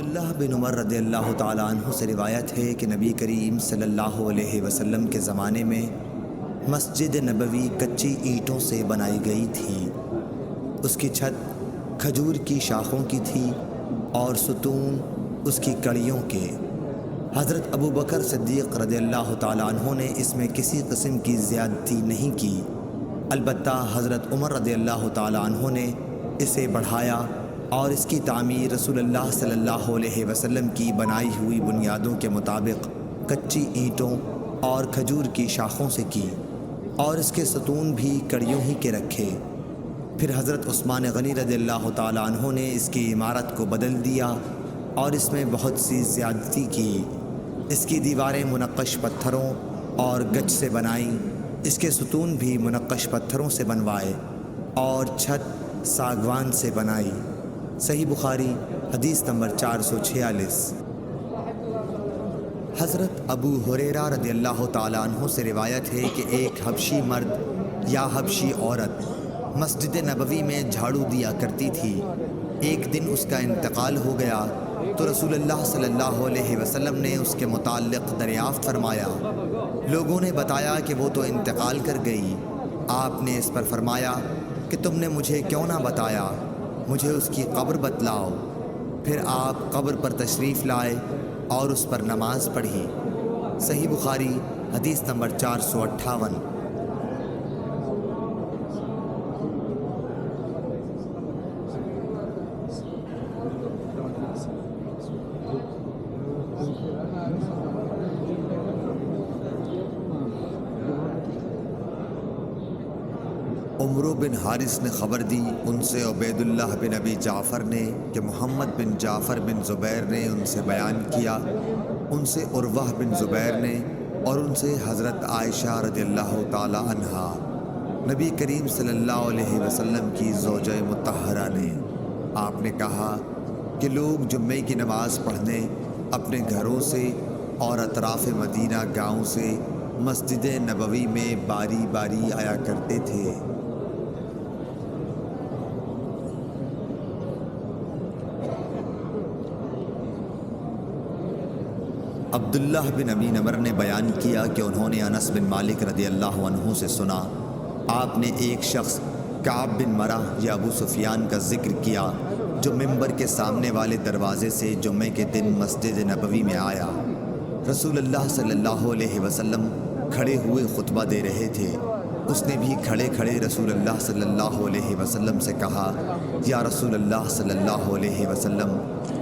عبداللہ بن عمر رضی اللہ تعالیٰ عنہ سے روایت ہے کہ نبی کریم صلی اللہ علیہ وسلم کے زمانے میں مسجد نبوی کچی اینٹوں سے بنائی گئی تھی۔ اس کی چھت کھجور کی شاخوں کی تھی اور ستون اس کی کڑیوں کے۔ حضرت ابو بکر صدیق رضی اللہ تعالیٰ عنہ نے اس میں کسی قسم کی زیادتی نہیں کی، البتہ حضرت عمر رضی اللہ تعالیٰ عنہ نے اسے بڑھایا اور اس کی تعمیر رسول اللہ صلی اللہ علیہ وسلم کی بنائی ہوئی بنیادوں کے مطابق کچی اینٹوں اور کھجور کی شاخوں سے کی، اور اس کے ستون بھی کڑیوں ہی کے رکھے۔ پھر حضرت عثمان غنی رضی اللہ تعالیٰ عنہ نے اس کی عمارت کو بدل دیا اور اس میں بہت سی زیادتی کی۔ اس کی دیواریں منقش پتھروں اور گچ سے بنائیں، اس کے ستون بھی منقش پتھروں سے بنوائے اور چھت ساگوان سے بنائی۔ صحیح بخاری حدیث نمبر 446۔ حضرت ابو ہریرہ رضی اللہ تعالیٰ عنہ سے روایت ہے کہ ایک حبشی مرد یا حبشی عورت مسجد نبوی میں جھاڑو دیا کرتی تھی۔ ایک دن اس کا انتقال ہو گیا تو رسول اللہ صلی اللہ علیہ وسلم نے اس کے متعلق دریافت فرمایا۔ لوگوں نے بتایا کہ وہ تو انتقال کر گئی۔ آپ نے اس پر فرمایا کہ تم نے مجھے کیوں نہ بتایا، مجھے اس کی قبر بتلاؤ۔ پھر آپ قبر پر تشریف لائے اور اس پر نماز پڑھی۔ صحیح بخاری حدیث نمبر 458۔ عمرو بن حارث نے خبر دی، ان سے عبید اللہ بن ابی جعفر نے کہ محمد بن جعفر بن زبیر نے ان سے بیان کیا، ان سے عروہ بن زبیر نے، اور ان سے حضرت عائشہ رضی اللہ تعالی عنہا نبی کریم صلی اللہ علیہ وسلم کی زوجہ مطہرہ نے۔ آپ نے کہا کہ لوگ جمعے کی نماز پڑھنے اپنے گھروں سے اور اطراف مدینہ گاؤں سے مسجد نبوی میں باری باری آیا کرتے تھے۔ عبداللہ بن ابی نمر نے بیان کیا کہ انہوں نے انس بن مالک رضی اللہ عنہ سے سنا، آپ نے ایک شخص کعب بن مرہ یا ابو سفیان کا ذکر کیا جو ممبر کے سامنے والے دروازے سے جمعے کے دن مسجد نبوی میں آیا۔ رسول اللہ صلی اللہ علیہ وسلم کھڑے ہوئے خطبہ دے رہے تھے۔ اس نے بھی کھڑے کھڑے رسول اللہ صلی اللہ علیہ وسلم سے کہا، یا رسول اللہ صلی اللہ علیہ وسلم،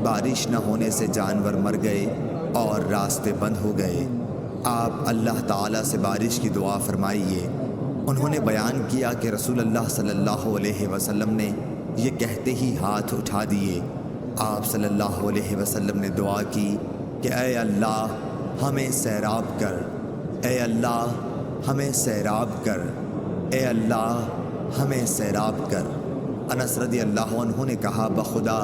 بارش نہ ہونے سے جانور مر گئے اور راستے بند ہو گئے، آپ اللہ تعالیٰ سے بارش کی دعا فرمائیے۔ انہوں نے بیان کیا کہ رسول اللہ صلی اللہ علیہ وسلم نے یہ کہتے ہی ہاتھ اٹھا دیے۔ آپ صلی اللہ علیہ وسلم نے دعا کی کہ اے اللہ ہمیں سیراب کر، اے اللہ ہمیں سیراب کر، اے اللہ ہمیں سیراب کر۔ انس رضی اللہ عنہ نے کہا، بخدا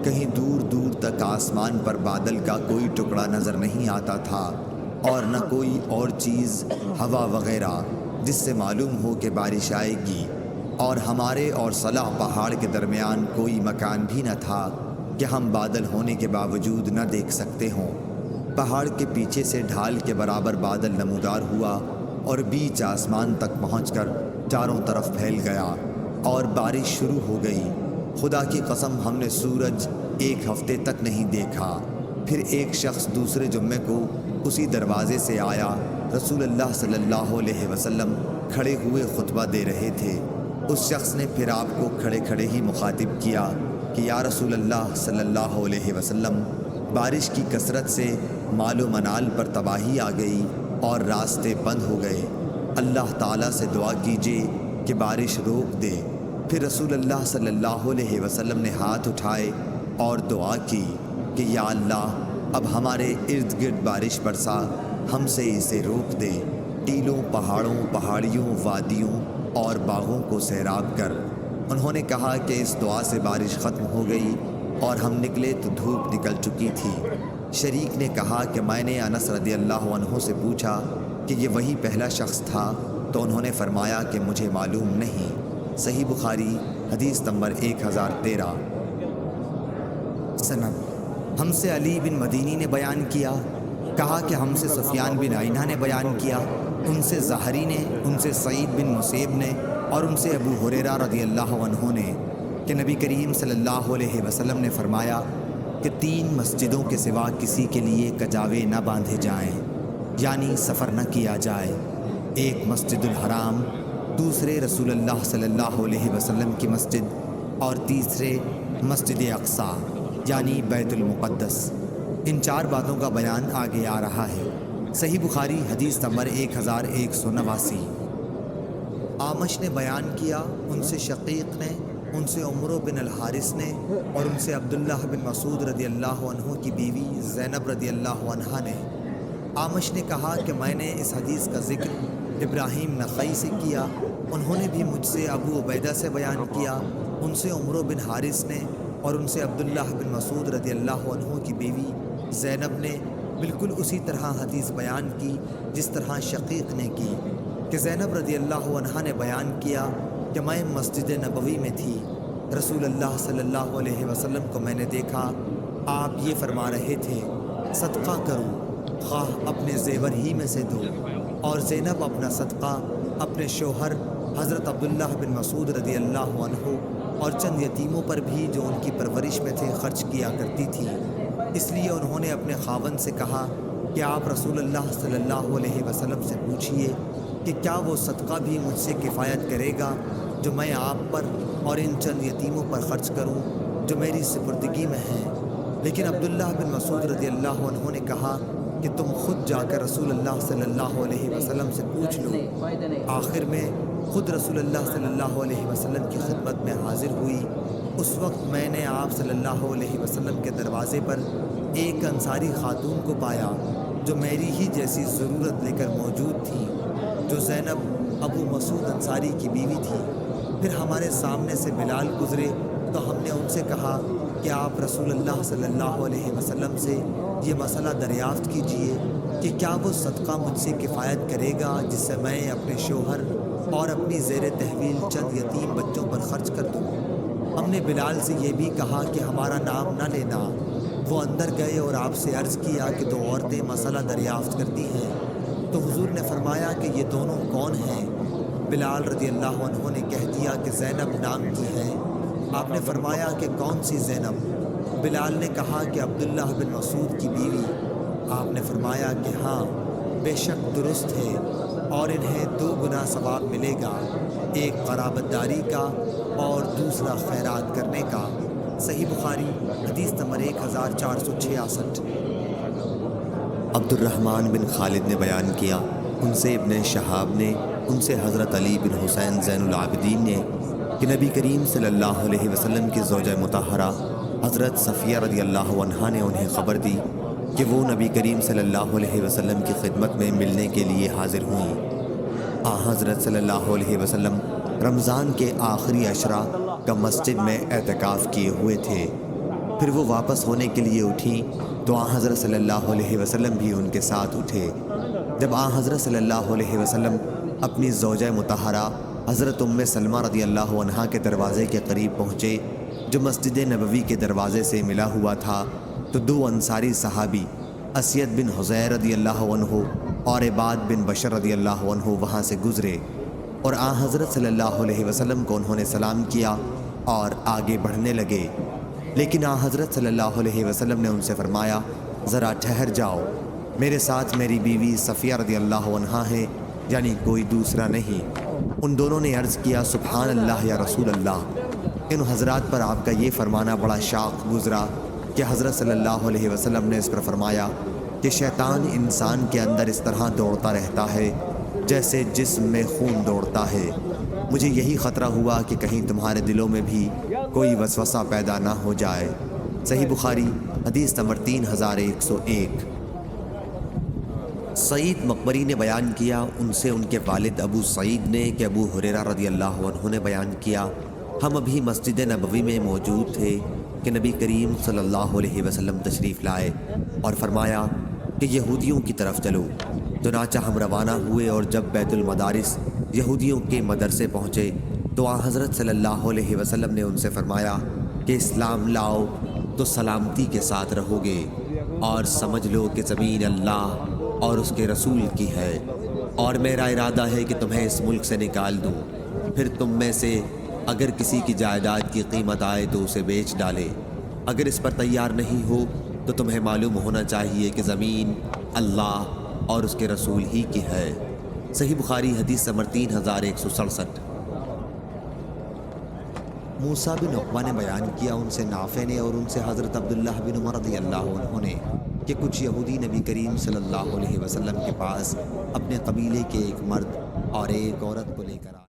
کہیں دور دور تک آسمان پر بادل کا کوئی ٹکڑا نظر نہیں آتا تھا اور نہ کوئی اور چیز ہوا وغیرہ جس سے معلوم ہو کہ بارش آئے گی، اور ہمارے اور صلح پہاڑ کے درمیان کوئی مکان بھی نہ تھا کہ ہم بادل ہونے کے باوجود نہ دیکھ سکتے ہوں۔ پہاڑ کے پیچھے سے ڈھال کے برابر بادل نمودار ہوا اور بیچ آسمان تک پہنچ کر چاروں طرف پھیل گیا اور بارش شروع ہو گئی۔ خدا کی قسم ہم نے سورج ایک ہفتے تک نہیں دیکھا۔ پھر ایک شخص دوسرے جمعے کو اسی دروازے سے آیا۔ رسول اللہ صلی اللہ علیہ وسلم کھڑے ہوئے خطبہ دے رہے تھے۔ اس شخص نے پھر آپ کو کھڑے کھڑے ہی مخاطب کیا کہ یا رسول اللہ صلی اللہ علیہ وسلم، بارش کی کثرت سے مال و منال پر تباہی آ گئی اور راستے بند ہو گئے، اللہ تعالیٰ سے دعا کیجیے کہ بارش روک دے۔ پھر رسول اللہ صلی اللہ علیہ وسلم نے ہاتھ اٹھائے اور دعا کی کہ یا اللہ اب ہمارے ارد گرد بارش برسا، ہم سے اسے روک دے، ٹیلوں، پہاڑوں، پہاڑیوں، وادیوں اور باغوں کو سیراب کر۔ انہوں نے کہا کہ اس دعا سے بارش ختم ہو گئی اور ہم نکلے تو دھوپ نکل چکی تھی۔ شریک نے کہا کہ میں نے انس رضی اللہ عنہ سے پوچھا کہ یہ وہی پہلا شخص تھا، تو انہوں نے فرمایا کہ مجھے معلوم نہیں۔ صحیح بخاری حدیث نمبر 1013۔ سند ہم سے علی بن مدینی نے بیان کیا، کہا کہ ہم سے سفیان بن عینہ نے بیان کیا، ان سے زہری نے، ان سے سعید بن مسیب نے، اور ان سے ابو ہریرہ رضی اللہ عنہ نے کہ نبی کریم صلی اللہ علیہ وسلم نے فرمایا کہ 3 مسجدوں کے سوا کسی کے لیے کجاوے نہ باندھے جائیں، یعنی سفر نہ کیا جائے۔ ایک مسجد الحرام، دوسرے رسول اللہ صلی اللہ علیہ وسلم کی مسجد، اور تیسرے مسجد اقصیٰ یعنی بیت المقدس۔ ان 4 باتوں کا بیان آگے آ رہا ہے۔ صحیح بخاری حدیث نمبر 1189۔ اعمش نے بیان کیا، ان سے شقیق نے، ان سے عمرو بن الحارث نے، اور ان سے عبداللہ بن مسعود رضی اللہ عنہ کی بیوی زینب رضی اللہ عنہا نے۔ اعمش نے کہا کہ میں نے اس حدیث کا ذکر ابراہیم نخعی سے کیا، انہوں نے بھی مجھ سے ابو عبیدہ سے بیان کیا، ان سے عمرو بن حارث نے، اور ان سے عبداللہ بن مسعود رضی اللہ عنہ کی بیوی زینب نے بالکل اسی طرح حدیث بیان کی جس طرح شقیق نے کی، کہ زینب رضی اللہ عنہا نے بیان کیا کہ میں مسجد نبوی میں تھی، رسول اللہ صلی اللہ علیہ وسلم کو میں نے دیکھا، آپ یہ فرما رہے تھے صدقہ کرو، خواہ اپنے زیور ہی میں سے دو، اور زینب اپنا صدقہ اپنے شوہر حضرت عبداللہ بن مسعود رضی اللہ عنہ اور چند یتیموں پر بھی جو ان کی پرورش میں تھے خرچ کیا کرتی تھی۔ اس لیے انہوں نے اپنے خاوند سے کہا کہ آپ رسول اللہ صلی اللہ علیہ وسلم سے پوچھئے کہ کیا وہ صدقہ بھی مجھ سے کفایت کرے گا جو میں آپ پر اور ان چند یتیموں پر خرچ کروں جو میری سپردگی میں ہیں۔ لیکن عبداللہ بن مسعود رضی اللہ عنہ نے کہا کہ تم خود جا کر رسول اللہ صلی اللہ علیہ وسلم سے پوچھ لو۔ آخر میں خود رسول اللہ صلی اللہ علیہ وسلم کی خدمت میں حاضر ہوئی۔ اس وقت میں نے آپ صلی اللہ علیہ وسلم کے دروازے پر ایک انصاری خاتون کو پایا جو میری ہی جیسی ضرورت لے کر موجود تھی، جو زینب ابو مسعود انصاری کی بیوی تھی۔ پھر ہمارے سامنے سے بلال گزرے تو ہم نے ان سے کہا کہ آپ رسول اللہ صلی اللہ علیہ وسلم سے یہ مسئلہ دریافت کیجئے کہ کیا وہ صدقہ مجھ سے کفایت کرے گا جس سے میں اپنے شوہر اور اپنی زیر تحویل چند یتیم بچوں پر خرچ کر دوں۔ ہم نے بلال سے یہ بھی کہا کہ ہمارا نام نہ لینا۔ وہ اندر گئے اور آپ سے عرض کیا کہ 2 عورتیں مسئلہ دریافت کرتی ہیں، تو حضور نے فرمایا کہ یہ دونوں کون ہیں؟ بلال رضی اللہ عنہ نے کہہ دیا کہ زینب نام کی ہے۔ آپ نے فرمایا کہ کون سی زینب؟ بلال نے کہا کہ عبداللہ بن مسعود کی بیوی۔ آپ نے فرمایا کہ ہاں، بے شک درست ہے، اور انہیں 2 گنا ثواب ملے گا، ایک قرابت داری کا اور دوسرا خیرات کرنے کا۔ صحیح بخاری حدیث نمبر 1466۔ عبد الرحمن بن خالد نے بیان کیا، ان سے ابن شہاب نے، ان سے حضرت علی بن حسین زین العابدین نے کہ نبی کریم صلی اللہ علیہ وسلم کی زوجہ مطہرہ حضرت صفیہ رضی اللہ عنہا نے انہیں خبر دی کہ وہ نبی کریم صلی اللہ علیہ وسلم کی خدمت میں ملنے کے لیے حاضر ہوئیں۔ حضرت صلی اللہ علیہ وسلم رمضان کے آخری عشرہ کا مسجد میں اعتکاف کیے ہوئے تھے۔ پھر وہ واپس ہونے کے لیے اٹھیں تو حضرت صلی اللہ علیہ وسلم بھی ان کے ساتھ اٹھے۔ جب حضرت صلی اللہ علیہ وسلم اپنی زوجہ مطہرہ حضرت ام سلمہ رضی اللہ عنہا کے دروازے کے قریب پہنچے جو مسجد نبوی کے دروازے سے ملا ہوا تھا، تو 2 انصاری صحابی اسید بن حضیر رضی اللہ عنہ اور عباد بن بشر رضی اللہ عنہ وہاں سے گزرے، اور حضرت صلی اللہ علیہ وسلم کو انہوں نے سلام کیا اور آگے بڑھنے لگے۔ لیکن حضرت صلی اللہ علیہ وسلم نے ان سے فرمایا، ذرا ٹھہر جاؤ، میرے ساتھ میری بیوی صفیہ رضی اللہ عنہا ہے، یعنی کوئی دوسرا نہیں۔ ان دونوں نے عرض کیا، سبحان اللہ یا رسول اللہ۔ ان حضرات پر آپ کا یہ فرمانا بڑا شاق گزرا کہ حضرت صلی اللہ علیہ وسلم نے اس پر فرمایا کہ شیطان انسان کے اندر اس طرح دوڑتا رہتا ہے جیسے جسم میں خون دوڑتا ہے۔ مجھے یہی خطرہ ہوا کہ کہیں تمہارے دلوں میں بھی کوئی وسوسہ پیدا نہ ہو جائے۔ صحیح بخاری حدیث نمبر 3101۔ سعید مقبری نے بیان کیا، ان سے ان کے والد ابو سعید نے کہ ابو ہریرہ رضی اللہ عنہ نے بیان کیا، ہم ابھی مسجد نبوی میں موجود تھے کہ نبی کریم صلی اللہ علیہ وسلم تشریف لائے اور فرمایا کہ یہودیوں کی طرف چلو۔ چنانچہ ہم روانہ ہوئے، اور جب بیت المدارس یہودیوں کے مدرسے پہنچے تو حضرت صلی اللہ علیہ وسلم نے ان سے فرمایا کہ اسلام لاؤ، تو سلامتی کے ساتھ رہو گے، اور سمجھ لو کہ زمین اللہ اور اس کے رسول کی ہے، اور میرا ارادہ ہے کہ تمہیں اس ملک سے نکال دوں۔ پھر تم میں سے اگر کسی کی جائیداد کی قیمت آئے تو اسے بیچ ڈالے۔ اگر اس پر تیار نہیں ہو تو تمہیں معلوم ہونا چاہیے کہ زمین اللہ اور اس کے رسول ہی کی ہے۔ صحیح بخاری حدیث نمبر 3167۔ موسیٰ بن عقبہ نے بیان کیا ان سے نافع نے اور ان سے حضرت عبداللہ بن عمر رضی اللہ عنہ نے کہ کچھ یہودی نبی کریم صلی اللہ علیہ وسلم کے پاس اپنے قبیلے کے ایک مرد اور ایک عورت کو لے کر آئے۔